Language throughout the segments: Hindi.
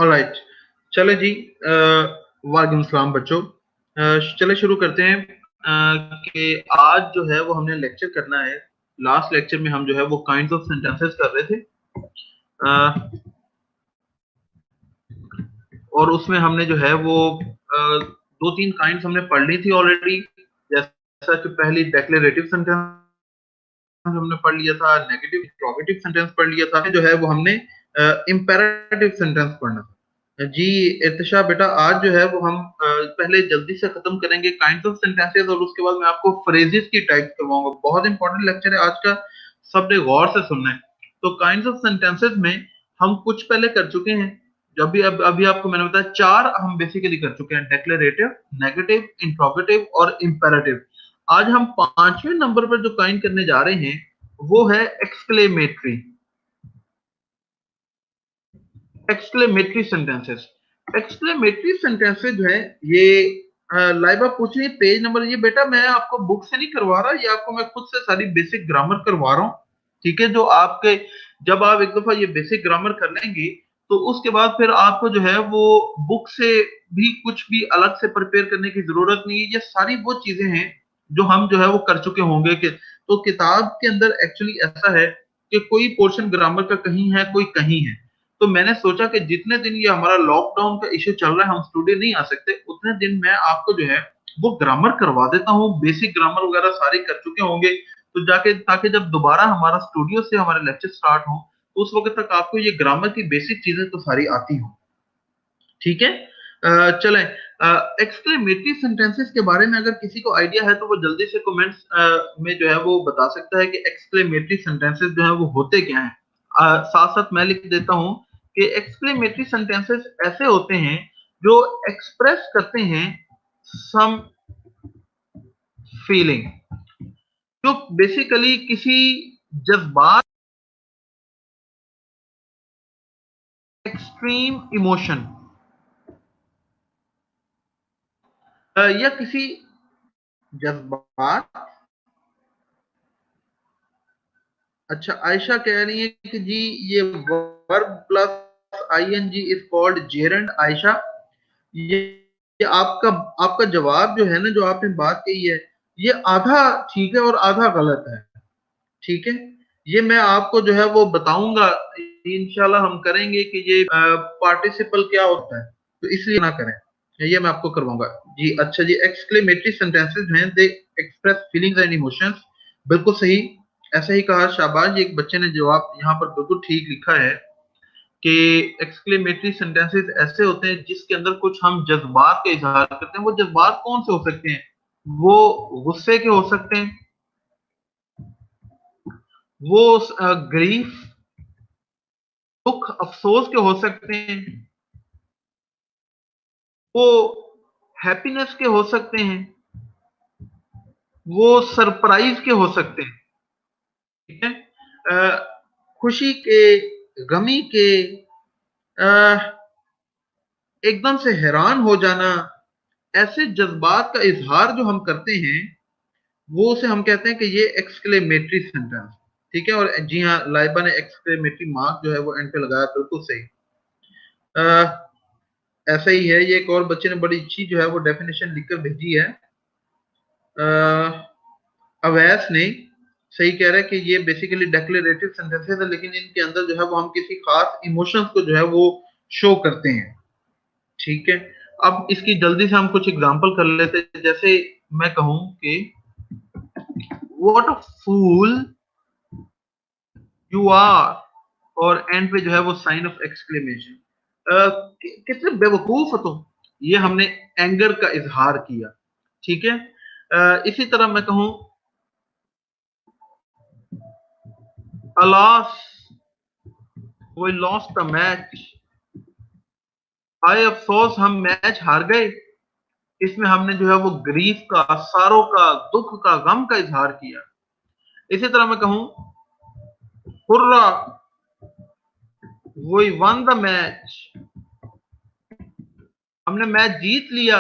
ऑलराइट, चले जी। वालेकुम सलाम बच्चों। चले शुरू करते हैं। कि आज जो है वो हमने लेक्चर करना है। लास्ट लेक्चर में हम जो है वो काइंड्स ऑफ सेंटेंसेस कर रहे थे। और उसमें हमने जो है वो दो तीन काइंड्स हमने पढ़ ली थी ऑलरेडी। जैसा कि पहली डेक्लेरेटिव सेंटेंस हमने पढ़ लिया था, नेगेटिव इंट्रोगेटिव सेंटेंस पढ़ लिया था, जो है वो हमने इंपेरेटिव सेंटेंस पढ़ना था। जी इर्तिशा बेटा, आज जो है वो हम पहले जल्दी से खत्म करेंगे काइंड्स ऑफ सेंटेंसेस, और उसके बाद मैं आपको फ्रेजेस की टाइप करवाऊंगा। बहुत इंपॉर्टेंट लेक्चर है आज का, सबने गौर से सुनना है। तो काइंड्स ऑफ सेंटेंसेस में हम कुछ पहले कर चुके हैं। जब भी अभी आपको मैंने बताया, चार हम बेसिकली कर चुके हैं: डेक्लेरेटिव, नेगेटिव, इंट्रोगेटिव और इंपेरेटिव। आज हम पांचवें नंबर पर जो काइंड करने जा रहे हैं वो है exclamatory. Exclamatory sentences. Exclamatory sentences जो है ये लाइबा पूछ रही है पेज नंबर। ये बेटा मैं आपको बुक से नहीं करवा रहा, ये आपको मैं खुद से सारी बेसिक ग्रामर करवा रहा हूँ। ठीक है, जो आपके जब आप एक दफा ये बेसिक ग्रामर कर लेंगे तो उसके बाद फिर आपको जो है वो बुक से भी कुछ भी अलग से प्रिपेयर करने की जरूरत नहीं है। ये सारी वो चीजें हैं जो हम जो है वो कर चुके होंगे। कि तो किताब के अंदर एक्चुअली ऐसा है कि कोई पोर्शन ग्रामर का कहीं है, कोई कहीं है। तो मैंने सोचा कि जितने दिन ये हमारा लॉकडाउन का इश्यू चल रहा है, हम स्टूडियो नहीं आ सकते, उतने दिन मैं आपको जो है वो ग्रामर करवा देता हूँ। बेसिक ग्रामर वगैरह सारे कर चुके होंगे, तो जाके ताकि जब दोबारा हमारा स्टूडियो से हमारे लेक्चर स्टार्ट हो तो उस वक्त तक आपको ये ग्रामर की बेसिक चीजें तो सारी आती हो। ठीक है, चलें। एक्सक्लेमेटरी सेंटेंसेस के बारे में अगर किसी को आइडिया है तो वो जल्दी से कमेंट्स में जो है वो बता सकता है कि एक्सक्लेमेटरी सेंटेंसेस जो है वो होते क्या हैं। साथ साथ मैं लिख देता हूं कि एक्सक्लेमेटरी सेंटेंसेस ऐसे होते हैं जो एक्सप्रेस करते हैं सम फीलिंग, जो बेसिकली किसी जज्बात, एक्सट्रीम इमोशन या किसी जज्बात। अच्छा, आयशा कह रही है कि जी ये verb plus ING is called gerund. Ayesha, ये आपका आपका जवाब जो है ना, जो आपने बात कही है, ये आधा ठीक है और आधा गलत है। ठीक है, ये मैं आपको जो है वो बताऊंगा। इंशाल्लाह हम करेंगे कि ये पार्टिसिपल क्या होता है, तो इसलिए ना करें, ये मैं आपको करवाऊंगा जी। अच्छा जी, एक्सक्लेमेटरी सेंटेंसेस हैं, दे एक्सप्रेस फीलिंग्स एंड इमोशंस। बिल्कुल सही, ऐसा ही कहा, शाबाश। एक बच्चे ने जवाब यहाँ पर बिल्कुल ठीक लिखा है कि एक्सक्लेमेटरी सेंटेंसेस ऐसे होते हैं जिसके अंदर कुछ हम जज्बात का इजहार करते हैं। वो जज्बात कौन से हो सकते हैं? वो गुस्से के हो सकते हैं, वो ग्रीफ, दुख, अफसोस के हो सकते हैं, वो हैप्पीनेस के हो सकते हैं, वो सरप्राइज के हो सकते हैं। ठीक है, खुशी के, गमी के, एकदम से हैरान हो जाना, ऐसे जज्बात का इजहार जो हम करते हैं वो उसे हम कहते हैं कि ये एक्सक्लेमेटरी सेंटेंस। ठीक है, और जी हाँ, लाइबा ने एक्सक्लेमेटरी मार्क जो है वो एंड पे लगाया, बिल्कुल सही। ऐसा ही है, ये एक और बच्चे ने बड़ी अच्छी जो है वो डेफिनेशन लिखकर भेजी है। अवैस ने सही कह रहा है कि ये बेसिकली डेक्लेरेटिव सेंटेंसेस है, लेकिन इनके अंदर जो है वो हम किसी खास इमोशंस को जो है वो शो करते हैं। ठीक है, अब इसकी जल्दी से हम कुछ एग्जांपल कर लेते हैं। जैसे मैं कहूं कि what a fool you are, और एंड पे जो है वो साइन ऑफ एक्सक्लेमेशन। कितने बेवकूफ हो तुम, ये हमने एंगर का इजहार किया। ठीक है, इसी तरह मैं कहूं alas we lost the match, आए अफसोस हम मैच हार गए। इसमें हमने जो है वो ग्रीफ का, सारों का, दुख का, गम का इजहार किया। इसी तरह मैं कहूं hurrah we won the match, हमने मैच जीत लिया।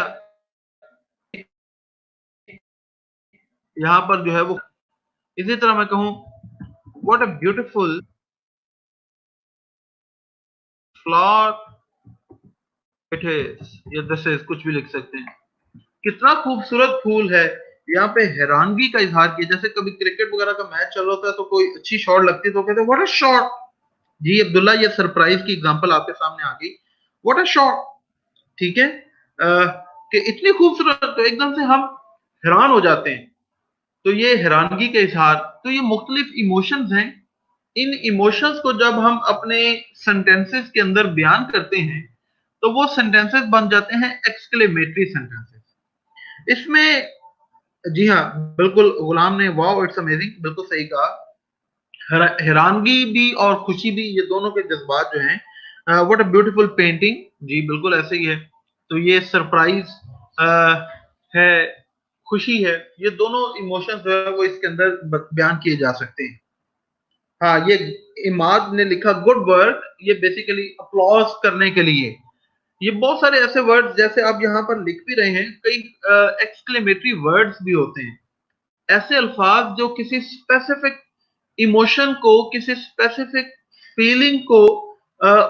यहां पर जो है वो, इसी तरह मैं कहूं व्हाट अ ब्यूटीफुल फ्लावर या दिस इज, कुछ भी लिख सकते हैं। कितना खूबसूरत फूल है। यहाँ पे हैरानगी का इजहार किया, जैसे कभी क्रिकेट वगैरह का मैच चल रहा होता है तो कोई अच्छी शॉट लगती है तो कहते हैं व्हाट अ शॉट। जी अब्दुल्ला, ये सरप्राइज की एग्जांपल आपके सामने आ गई, व्हाट अ शॉट। ठीक है, कि इतनी खूबसूरत, तो एकदम से हम हैरान हो जाते हैं। तो ये हैरानगी का इजहार, तो ये मुख्तलिफ इमोशंस हैं। इन इमोशंस को जब हम अपने सेंटेंसेस के अंदर बयान करते हैं तो वो सेंटेंसेस बन जाते हैं एक्सक्लेमेटरी सेंटेंसेस। इसमें जी हाँ, बिल्कुल गुलाम ने वाओ इट्स अमेजिंग बिल्कुल सही कहा। हैरानगी भी और खुशी भी, ये दोनों के जज्बात जो हैं, व्हाट अ ब्यूटीफुल पेंटिंग, जी बिल्कुल ऐसे ही है। तो ये सरप्राइज है, खुशी है, ये दोनों इमोशंस जो है वो इसके अंदर बयान किए जा सकते हैं। हाँ, ये इमाद ने लिखा गुड वर्क, ये बेसिकली अप्लॉज करने के लिए। ये बहुत सारे ऐसे वर्ड्स जैसे आप यहाँ पर लिख भी रहे हैं, कई एक्सक्लेमेटरी वर्ड्स भी होते हैं, ऐसे अल्फाज जो किसी स्पेसिफिक इमोशन को, किसी स्पेसिफिक फीलिंग को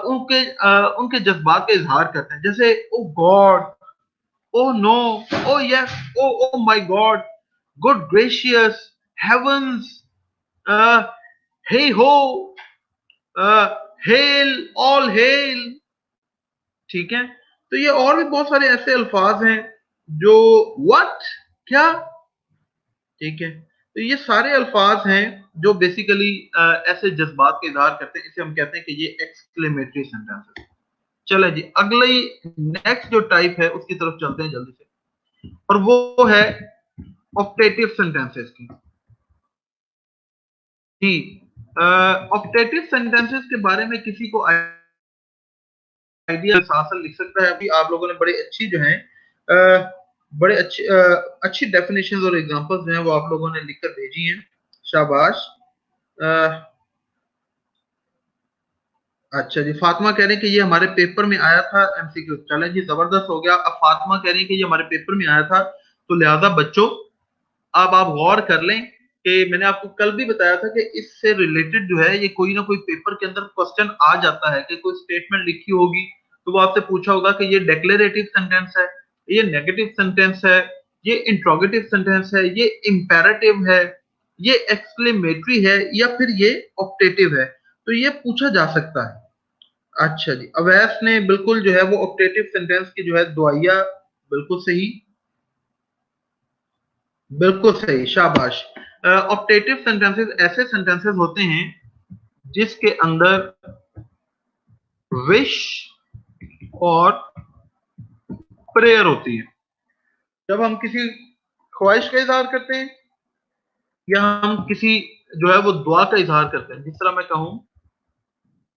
उनके जज्बात का इजहार करते हैं। जैसे oh God, oh no, oh yes, oh my God, good gracious, heavens, hey ho, hell, all hello. ठीक है, तो ये और भी बहुत सारे ऐसे अल्फाज हैं जो व्हाट, क्या। ठीक है, तो ये सारे अल्फाज हैं जो बेसिकली ऐसे जज्बात का इजहार करते हैं। इसे हम कहते हैं कि ये एक्सक्लेमेटरी सेंटेंस है। चले जी, अगली नेक्स्ट जो टाइप है उसकी तरफ चलते हैं जल्दी से, और वो है ऑप्टेटिव सेंटेंसेस की। जी, ऑप्टेटिव सेंटेंसेस के बारे में किसी को आइडिया साथ लिख सकता है? अभी आप लोगों ने बड़े अच्छी जो है बड़े अच्छी डेफिनेशंस और एग्जांपल्स जो हैं वो आप लोगों ने लिखकर भेजी हैं, शाबाश। अच्छा जी, फातिमा कह रही है कि ये हमारे पेपर में आया था एमसीक्यू। चलें जी, जबरदस्त हो गया। अब फातिमा कह रही है कि ये हमारे पेपर में आया था, तो लिहाजा बच्चों अब आप गौर कर लें कि मैंने आपको कल भी बताया था कि इससे रिलेटेड जो है ये कोई ना कोई पेपर के अंदर क्वेश्चन आ जाता है कि कोई स्टेटमेंट लिखी होगी तो वो आपसे पूछा होगा कि ये डिक्लेरेटिव सेंटेंस है, ये नेगेटिव सेंटेंस है, ये इंट्रोगेटिव सेंटेंस है, ये इंपेरेटिव है, ये एक्सक्लेमेटरी है, या फिर ये ऑप्टेटिव है। तो ये पूछा जा सकता है। अच्छा जी, अवैस ने बिल्कुल जो है वो ऑप्टेटिव सेंटेंस की जो है दुआइया, बिल्कुल सही, बिल्कुल सही, शाबाश। ऑप्टेटिव सेंटेंसेस ऐसे सेंटेंसेस होते हैं जिसके अंदर विश और प्रेयर होती है। जब हम किसी ख्वाहिश का इजहार करते हैं या हम किसी जो है वो दुआ का इजहार करते हैं, जिस तरह मैं कहूं,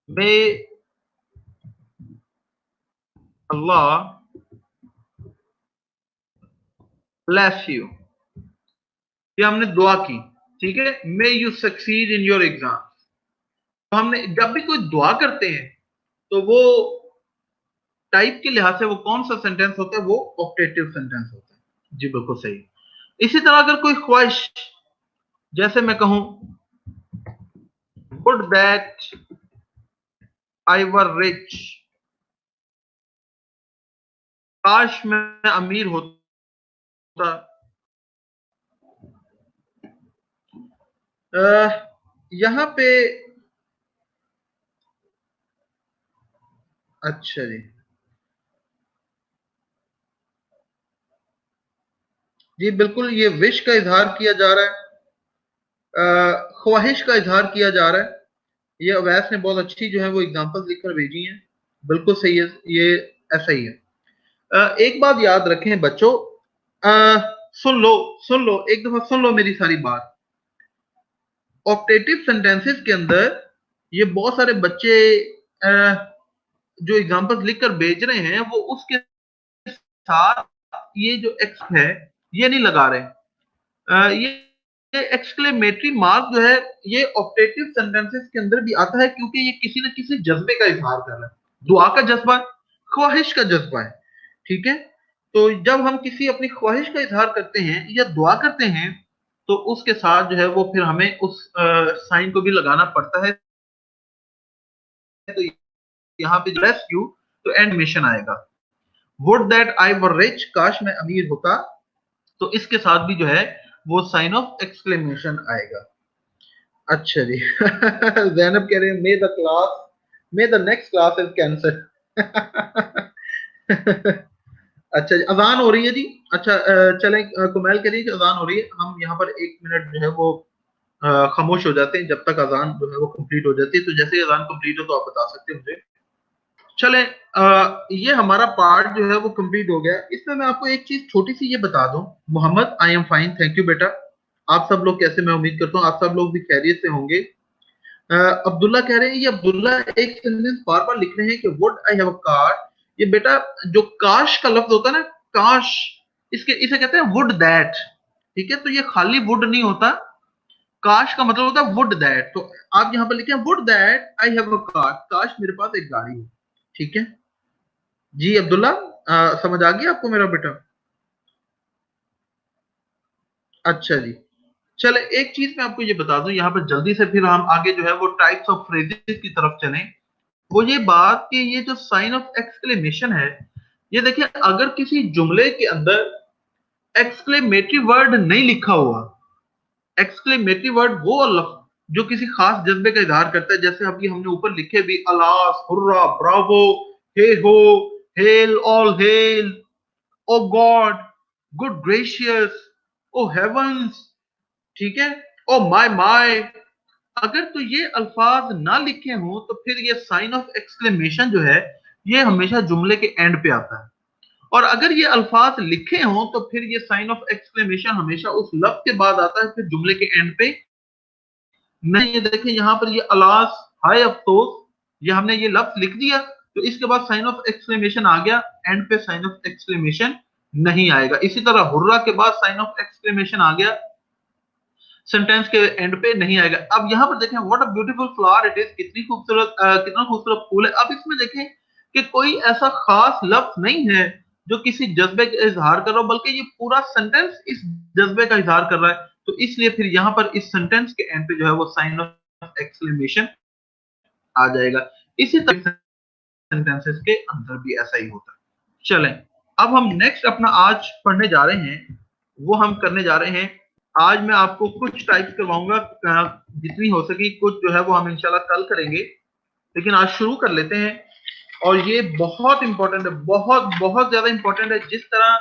मे अल्लाह ब्लेस यू, ये हमने दुआ की। ठीक है, may you succeed in your exam. तो हमने जब भी कोई दुआ करते हैं तो वो टाइप के लिहाज से वो कौन सा सेंटेंस होता है, वो ऑप्टेटिव सेंटेंस होता है। जी बिल्कुल सही। इसी तरह अगर कोई ख्वाहिश, जैसे मैं कहूं would that I were rich, काश मैं अमीर होता। यहां पे अच्छा जी, जी बिल्कुल, ये विश का इजहार किया जा रहा है, ख्वाहिश का इजहार किया जा रहा है। ये अवैस ने बहुत अच्छी जो है वो एग्जांपल्स लिखकर भेजी हैं, बिल्कुल सही है, ये ऐसा ही है। एक बात याद रखें बच्चों, सुन लो, सुन लो, एक दफा सुन लो मेरी सारी बात। ऑप्टेटिव सेंटेंसेस के अंदर ये बहुत सारे बच्चे जो एग्जांपल्स लिखकर भेज रहे हैं वो उसके साथ ये जो एक्स है ये नहीं लगा रहे। ये एक्सक्लेमेटरी मार्क जो है ये ऑप्टेटिव सेंटेंसेस के अंदर भी आता है, क्योंकि ये किसी न किसी जज्बे का इजहार कर रहा है। दुआ का जज्बा, ख्वाहिश का जज्बा है। ठीक है, तो जब हम किसी अपनी ख्वाहिश का इजहार करते हैं या दुआ करते हैं तो उसके साथ जो है वो फिर हमें उस साइन को भी लगाना पड़ता है। तो यहाँ पे रेस्क्यू, तो एंड मिशन आएगा। Would that I were rich, काश मैं अमीर होता, तो इसके साथ भी जो है वो साइन ऑफ एक्सक्लेमेशन आएगा। अच्छा जी जैनब कह रहे हैं मे the next class is cancer अच्छा जी, अजान हो रही है जी। अच्छा चलें, कुमैल कह रही है कि अजान हो रही है, हम यहाँ पर 1 मिनट जो है वो खामोश हो जाते हैं जब तक अजान जो है वो कंप्लीट हो जाती है। तो जैसे ही अजान कंप्लीट हो तो आप बता सकते हैं मुझे। चले, ये हमारा पार्ट जो है वो कंप्लीट हो गया। इसमें मैं आपको एक चीज छोटी सी ये बता दूं। Mohammad, I am fine, thank you बेटा। आप सब लोग कैसे? मैं उम्मीद करता हूँ आप सब लोग भी खैरियत से होंगे। अब्दुल्ला कह रहे हैं, ये अब्दुल्ला एक सेंटेंस बार बार लिख रहे हैं कि would I have a car. ये बेटा जो काश का लफ्ज होता है ना, काश, इसके इसे कहते हैं वुड दैट। ठीक है, तो ये खाली वुड नहीं होता, काश का मतलब होता है वुड दैट। तो आप यहाँ पर लिखे would that I have a car, काश मेरे पास एक गाड़ी हो। ठीक है जी अब्दुल्ला, समझ आ गया आपको मेरा बेटा? अच्छा जी। चले, एक चीज मैं आपको ये बता दूं यहाँ पर जल्दी से, फिर हम आगे जो है वो टाइप्स ऑफ फ्रेजेस की तरफ चलें। वो ये बात कि ये जो साइन ऑफ एक्सक्लेमेशन है, ये देखिए अगर किसी जुमले के अंदर एक्सक्लेमेटरी वर्ड नहीं लिखा हुआ, एक्सक्लेमेटरी वर्ड वो लफ्ज जो किसी खास जज्बे का इजहार करता है, जैसे अभी हमने ऊपर लिखे भी, अलास, हुर्रा, ब्रावो, हे हो, हेल, ऑल हेल, ओ गॉड, गुड ग्रेशियस, ओ हेवंस, ठीक है, ओ माय, अगर तो ये अल्फाज ना लिखे हों तो फिर ये साइन ऑफ एक्सक्लेमेशन जो है ये हमेशा जुमले के एंड पे आता है। और अगर ये अल्फाज लिखे हों तो फिर ये साइन ऑफ एक्सक्लेमेशन हमेशा उस लफ्ज के बाद आता है, फिर जुमले के एंड पे नहीं। ये देखिए यहाँ पर ये अलास, हाय अफसोस, ये हमने ये लफ्ज लिख दिया तो इसके बाद साइन ऑफ एक्सक्लेमेशन आ गया, एंड पे साइन ऑफ एक्सक्लेमेशन नहीं आएगा। इसी तरह हुर्रा के बाद साइन ऑफ एक्सक्लेमेशन आ गया, सेंटेंस के एंड पे नहीं आएगा। अब यहाँ पर देखें, what a beautiful flower it is, कितनी खूबसूरत कितना खूबसूरत फूल है। अब इसमें देखें कि कोई ऐसा खास लफ्ज नहीं है जो किसी जज्बे का इजहार कर रहा हो, बल्कि ये पूरा सेंटेंस इस जज्बे का इजहार कर रहा है। तो इसलिए फिर यहाँ पर इस सेंटेंस के एंड पे जो है वो साइन ऑफ एक्सक्लेमेशन आ जाएगा। इसी तरह सेंटेंसेस के अंदर भी ऐसा ही होता है। चलें, अब हम नेक्स्ट अपना आज पढ़ने जा रहे हैं, वो हम करने जा रहे हैं, आज मैं आपको कुछ टाइप्स करवाऊंगा, जितनी हो सके कुछ जो है वो हम इंशाल्लाह कल करेंगे, लेकिन आज शुरू कर लेते हैं। और ये बहुत इंपॉर्टेंट है, बहुत बहुत ज्यादा इंपॉर्टेंट है, जिस तरह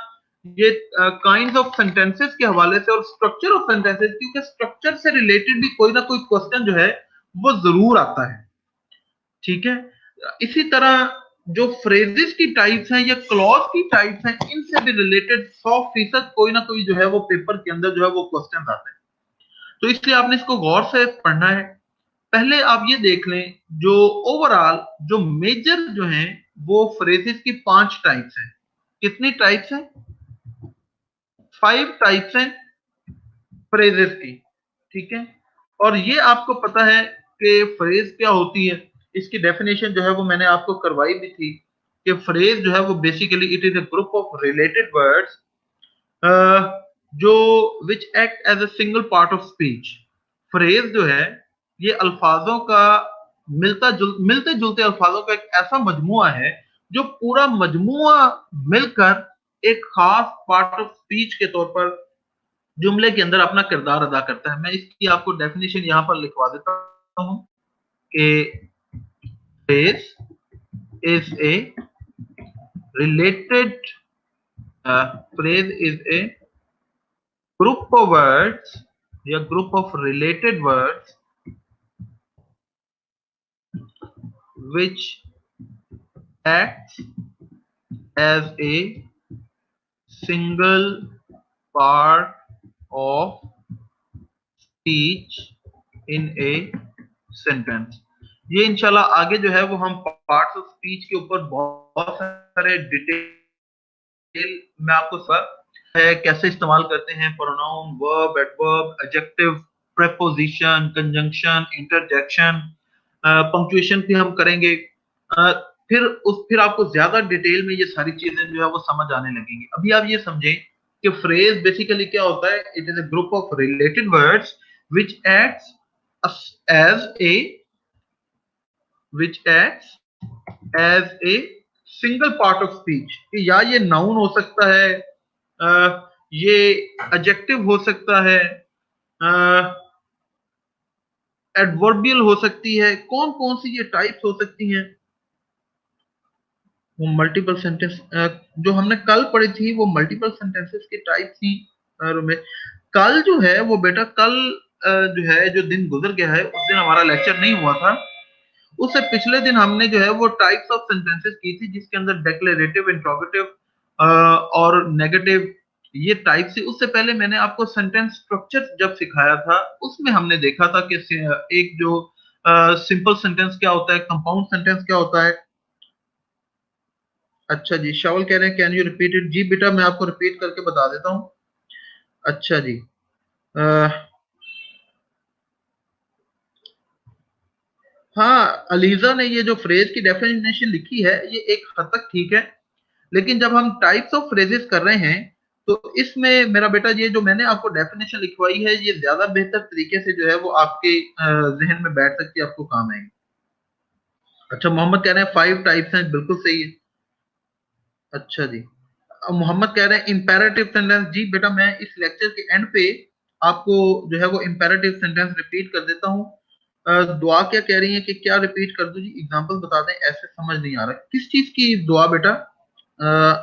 ये काइंड ऑफ सेंटेंसेस के हवाले से और स्ट्रक्चर ऑफ सेंटेंसेस, क्योंकि स्ट्रक्चर से रिलेटेड भी कोई ना कोई क्वेश्चन जो है वो जरूर आता है। ठीक है, इसी तरह जो फ्रेजेस की टाइप्स हैं या क्लॉज की टाइप्स हैं, इनसे भी रिलेटेड 100% कोई ना कोई जो है वो पेपर के अंदर जो है वो क्वेश्चन आते हैं। तो इसलिए आपने इसको गौर से पढ़ना है। पहले आप ये देख लें, जो ओवरऑल जो मेजर जो हैं वो फ्रेजेस की 5 टाइप्स हैं। कितनी टाइप्स हैं? 5 टाइप्स हैं फ्रेजेस की। ठीक है, और ये आपको पता है कि फ्रेज क्या होती है। इसकी डेफिनेशन जो है वो मैंने आपको करवाई भी थी कि फ्रेज जो है वो basically it is a group of related words जो which act as a single part of speech. Phrase जो है ये अल्फाजों का मिलते जुलते अल्फाजों का एक ऐसा मजमुआ है जो पूरा मजमुआ मिलकर एक खास पार्ट ऑफ स्पीच के तौर पर जुमले के अंदर अपना किरदार अदा करता है। मैं इसकी आपको डेफिनेशन यहाँ पर लिखवा देता हूँ कि phrase is a related phrase is a group of words, a group of related words which acts as a single part of speech in a sentence। ये इंशाल्लाह आगे जो है वो हम पार्ट्स ऑफ स्पीच के ऊपर बहुत सारे डिटेल मैं आपको सर है कैसे इस्तेमाल करते हैं, pronoun, verb, adverb, adjective, preposition, conjunction, interjection, punctuation भी हम करेंगे। फिर आपको ज्यादा डिटेल में ये सारी चीजें जो है वो समझ आने लगेंगी। अभी आप ये समझें कि फ्रेज बेसिकली क्या होता है। It is a group of related words which acts as a which acts as a single part of speech, या ये नाउन हो सकता है, ये एडजेक्टिव हो सकता है, एडवर्बियल हो सकती है, कौन कौन सी ये टाइप्स हो सकती हैं? वो मल्टीपल सेंटेंस जो हमने कल पढ़ी थी वो मल्टीपल सेंटेंसेस की टाइप थी। रमेश, कल जो है वो बेटा कल जो है जो दिन गुजर गया है उस दिन हमारा लेक्चर नहीं हुआ था। उससे पिछले दिन हमने जो है वो टाइप्स ऑफ सेंटेंसेस की थी जिसके अंदर डिक्लेरेटिव, इंट्रोगेटिव और नेगेटिव ये टाइप थी। उससे पहले मैंने आपको सेंटेंस स्ट्रक्चर जब सिखाया था उसमें हमने देखा था कि एक जो सिंपल सेंटेंस क्या होता है, कंपाउंड सेंटेंस क्या होता है। अच्छा जी, शावल कह रहे हैं कैन यू रिपीट इट? जी बेटा मैं आपको रिपीट करके बता देता हूँ। अच्छा जी, हाँ अलीजा ने ये जो फ्रेज की डेफिनेशन लिखी है ये एक हद तक ठीक है, लेकिन जब हम टाइप्स ऑफ फ्रेजेस कर रहे हैं तो इसमें मेरा बेटा ये जो मैंने आपको डेफिनेशन लिखवाई है ये ज्यादा बेहतर तरीके से जो है वो आपके जहन में बैठ सकती है, आपको काम आएगी। अच्छा मोहम्मद कह रहे हैं 5 टाइप्स हैं, बिल्कुल सही है। अच्छा जी, मोहम्मद कह रहे हैं इंपेरेटिव सेंटेंस। जी बेटा मैं इस लेक्चर के एंड पे आपको जो है वो इंपेरेटिव सेंटेंस रिपीट कर देता हूँ। दुआ क्या कह रही है कि क्या रिपीट कर दूं? जी एग्जांपल बता दें, ऐसे समझ नहीं आ रहा किस चीज की दुआ बेटा,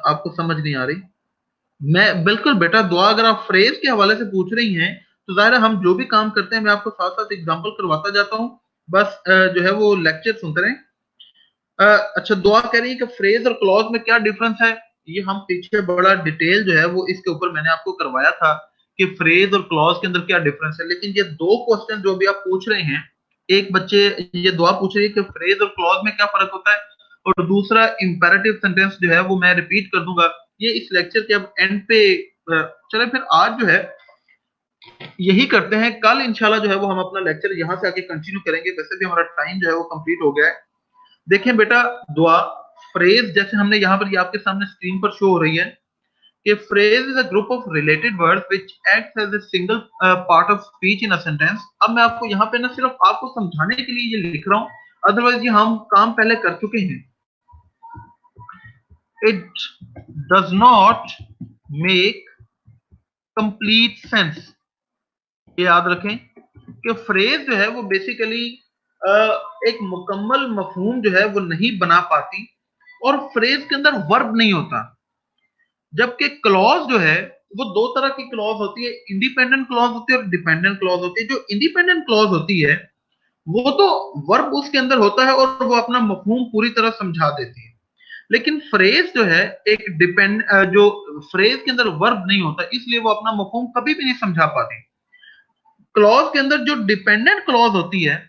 आपको समझ नहीं आ रही? मैं बिल्कुल बेटा दुआ, अगर आप फ्रेज के हवाले से पूछ रही हैं तो जाहिर है हम जो भी काम करते हैं मैं आपको साथ साथ एग्जांपल करवाता जाता हूँ, बस जो है वो लेक्चर सुनते रहें। अच्छा दुआ कह रही है कि फ्रेज और क्लॉज में क्या डिफरेंस है? ये हम पीछे बड़ा डिटेल जो है वो इसके ऊपर मैंने आपको करवाया था कि फ्रेज और क्लॉज के अंदर क्या डिफरेंस है, लेकिन ये दो क्वेश्चन जो भी आप पूछ रहे हैं, एक बच्चे ये दुआ पूछ रही है कि फ्रेज और क्लॉज में क्या फर्क होता है, और दूसरा इंपेरेटिव सेंटेंस जो है वो मैं रिपीट कर दूंगा। ये इस लेक्चर के अब एंड पे चले, फिर आज जो है यही करते हैं, कल इंशाल्लाह जो है वो हम अपना लेक्चर यहाँ से आके कंटिन्यू करेंगे। वैसे भी हमारा टाइम जो है वो कंप्लीट हो गया है। देखें बेटा दुआ, फ्रेज जैसे हमने यहाँ पर ये आपके सामने स्क्रीन पर शो हो रही है कि phrase is a group of related words which acts as a single part of speech in a sentence. अब मैं आपको यहाँ पे ना सिर्फ आपको समझाने के लिए ये लिख रहा हूँ, अदरवाइज ये हम काम पहले कर चुके हैं। It does not make complete sense. ये याद रखें कि फ्रेज जो है वो बेसिकली एक मुकम्मल मफहूम जो है वो नहीं बना पाती, और फ्रेज के अंदर वर्ब नहीं होता। जबकि क्लॉज जो है वो दो तरह की क्लॉज होती है, इंडिपेंडेंट क्लॉज होती है और डिपेंडेंट क्लॉज होती है। जो इंडिपेंडेंट क्लॉज होती है वो तो वर्ब उसके अंदर होता है और वो अपना मफहूम पूरी तरह समझा देती है, लेकिन फ्रेज जो है एक जो फ्रेज के अंदर वर्ब नहीं होता इसलिए वो अपना मफहूम कभी भी नहीं समझा पाती। क्लॉज के अंदर जो डिपेंडेंट क्लॉज होती है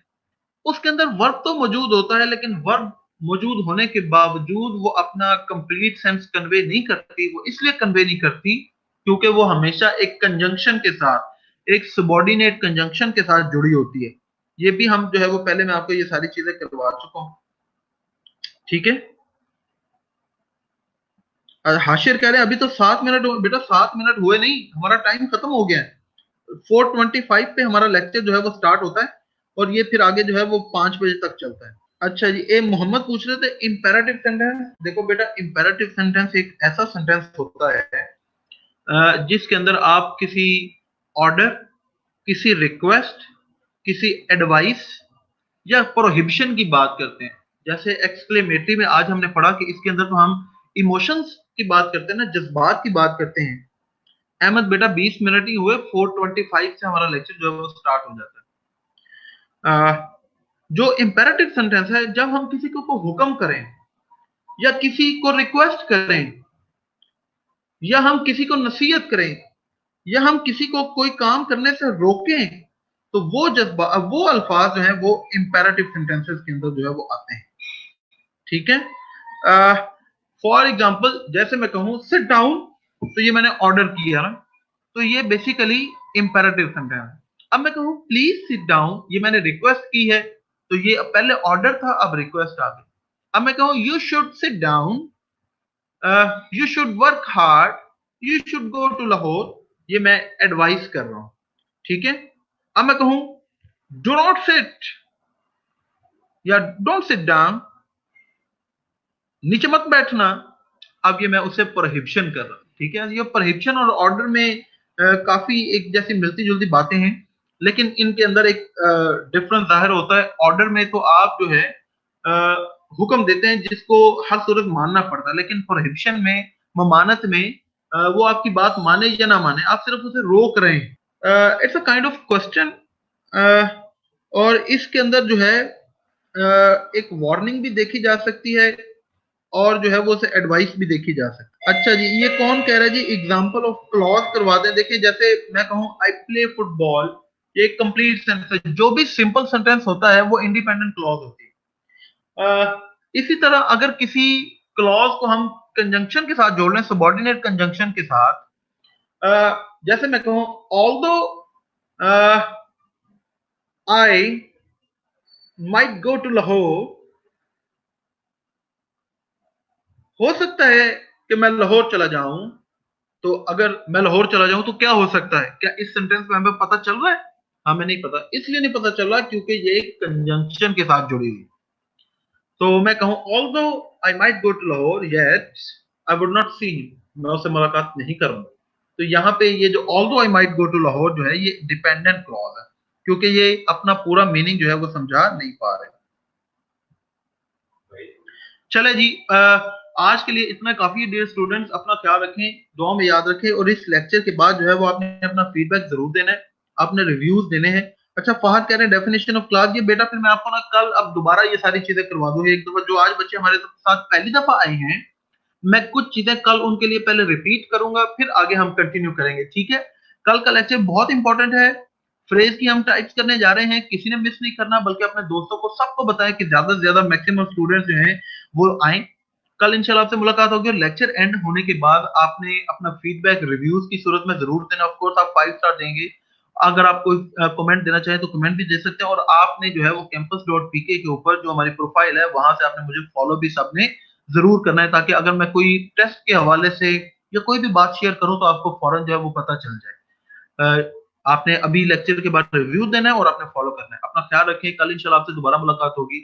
उसके अंदर वर्ब तो मौजूद होता है, लेकिन वर्ब मौजूद होने के बावजूद वो अपना कंप्लीट सेंस कन्वे नहीं करती। वो इसलिए कन्वे नहीं करती क्योंकि वो हमेशा एक कंजंक्शन के साथ, एक सबॉर्डिनेट कंजंक्शन के साथ जुड़ी होती है। ये भी हम जो है वो पहले मैं आपको ये सारी चीजें करवा चुका हूँ, ठीक है। हाशिर कह रहे हैं अभी तो 7 मिनट बेटा 7 मिनट हुए नहीं, हमारा टाइम खत्म हो गया है। 4:25 पे हमारा लेक्चर जो है वो स्टार्ट होता है और ये फिर आगे जो है वो 5 बजे तक चलता है। अच्छा जी, ए मोहम्मद पूछ रहे थे इंपेरेटिव सेंटेंस। देखो बेटा इंपेरेटिव सेंटेंस एक ऐसा सेंटेंस होता है जिसके अंदर आप किसी ऑर्डर, किसी रिक्वेस्ट, किसी एडवाइस या प्रोहिबिशन की बात करते हैं। जैसे एक्सक्लेमेटरी में आज हमने पढ़ा कि इसके अंदर तो हम इमोशंस की बात करते हैं ना, जज्बात की बात करते हैं। अहमद बेटा 20 मिनट ही हुए, 4:25 से हमारा लेक्चर जो है वो स्टार्ट हो जाता है। जो इंपेरेटिव सेंटेंस है जब हम किसी को हुक्म करें या किसी को रिक्वेस्ट करें या हम किसी को नसीहत करें या हम किसी को कोई काम करने से रोकें, तो वो जज्बा, वो अल्फाज जो है वो इंपेरेटिव सेंटेंसेस के अंदर जो है वो आते हैं, ठीक है। फॉर एग्जाम्पल जैसे मैं कहूं सिट डाउन, तो ये मैंने ऑर्डर किया ना, तो ये बेसिकली इंपेरेटिव सेंटेंस है। अब मैं कहूं प्लीज सिट डाउन, ये मैंने रिक्वेस्ट की है, तो ये पहले ऑर्डर था अब रिक्वेस्ट आ गई। अब मैं कहूं you should sit down, you should work hard, you should go to Lahore, ये मैं एडवाइस कर रहा हूं, ठीक है। अब मैं कहूं डू नॉट सिट या डोंट सिट डाउन, नीचे मत बैठना। अब ये मैं उसे प्रोहिबिशन कर रहा हूँ, ठीक है। ये प्रोहिबिशन और ऑर्डर में काफी एक जैसी मिलती जुलती बातें हैं, लेकिन इनके अंदर एक डिफरेंस जाहिर होता है। ऑर्डर में तो आप जो है हुक्म देते हैं जिसको हर सूरत मानना पड़ता है, लेकिन प्रोहिबिशन में, ममानत में, वो आपकी बात माने या ना माने, आप सिर्फ उसे रोक रहे हैं। It's a kind of question. और इसके अंदर जो है एक वार्निंग भी देखी जा सकती है, और जो है वो उसे एडवाइस भी देखी जा सकती है। अच्छा जी, ये कौन कह रहा है जी एग्जांपल ऑफ क्लॉज करवा दें। देखिए, जैसे मैं कहूँ आई प्ले फुटबॉल, ये एक कंप्लीट सेंटेंस है। जो भी सिंपल सेंटेंस होता है वो इंडिपेंडेंट क्लॉज होती है। इसी तरह अगर किसी क्लॉज को हम कंजंक्शन के साथ जोड़ लें, सबॉर्डिनेट कंजंक्शन के साथ, जैसे मैं कहूँ although I might go to Lahore, हो सकता है कि मैं लाहौर चला जाऊं। तो अगर मैं लाहौर चला जाऊं तो क्या हो सकता है? क्या इस सेंटेंस में हमें पता चल रहा है? हमें नहीं पता। इसलिए नहीं पता चल रहा क्योंकि ये एक कंजंक्शन के साथ जुड़ी हुई। तो मैं कहूं although I might go to Lahore yet I would not see him, मैं उससे मुलाकात नहीं करूंगा। तो यहाँ पे ये जो although I might go to Lahore जो है, ये डिपेंडेंट क्लॉज है, क्योंकि ये अपना पूरा मीनिंग जो है वो समझा नहीं पा रहे। चले जी, आज के लिए इतना काफी है। डियर स्टूडेंट्स, अपना ख्याल रखें, दुआ में याद रखें, और इस लेक्चर के बाद जो है वो आपने अपना फीडबैक जरूर देना है, आपने रिव्यूज देने हैं। अच्छा, फहद कह रहे हैं डेफिनेशन ऑफ क्लास। ये बेटा फिर मैं आपको ना कल अब दोबारा ये सारी चीजें करवा दूंगी एक दफा। जो आज बच्चे हमारे साथ पहली दफा आए हैं, मैं कुछ चीजें कल उनके लिए पहले रिपीट करूंगा, फिर आगे हम कंटिन्यू करेंगे, ठीक है। कल का लेक्चर बहुत इंपॉर्टेंट है। फ्रेज की हम टाइप्स करने जा रहे हैं, किसी ने मिस नहीं करना, बल्कि अपने दोस्तों को सबको बताएं कि ज्यादा से ज्यादा मैक्सिमम स्टूडेंट्स जो हैं वो आए। कल इंशाल्लाह आपसे मुलाकात होगी, और लेक्चर एंड होने के बाद आपने अपना फीडबैक रिव्यूज की सूरत में जरूर देना। ऑफ कोर्स आप 5 स्टार देंगे। अगर आप कोई कमेंट देना चाहें तो कमेंट भी दे सकते हैं, और आपने जो है वो campus.pk के ऊपर जो हमारी प्रोफाइल है वहां से आपने मुझे फॉलो भी सबने जरूर करना है, ताकि अगर मैं कोई टेस्ट के हवाले से या कोई भी बात शेयर करूं तो आपको फौरन जो है वो पता चल जाए। आपने अभी लेक्चर के बाद रिव्यू देना है और आपने फॉलो करना है। अपना ख्याल रखें, कल इंशाल्लाह आपसे दोबारा मुलाकात होगी।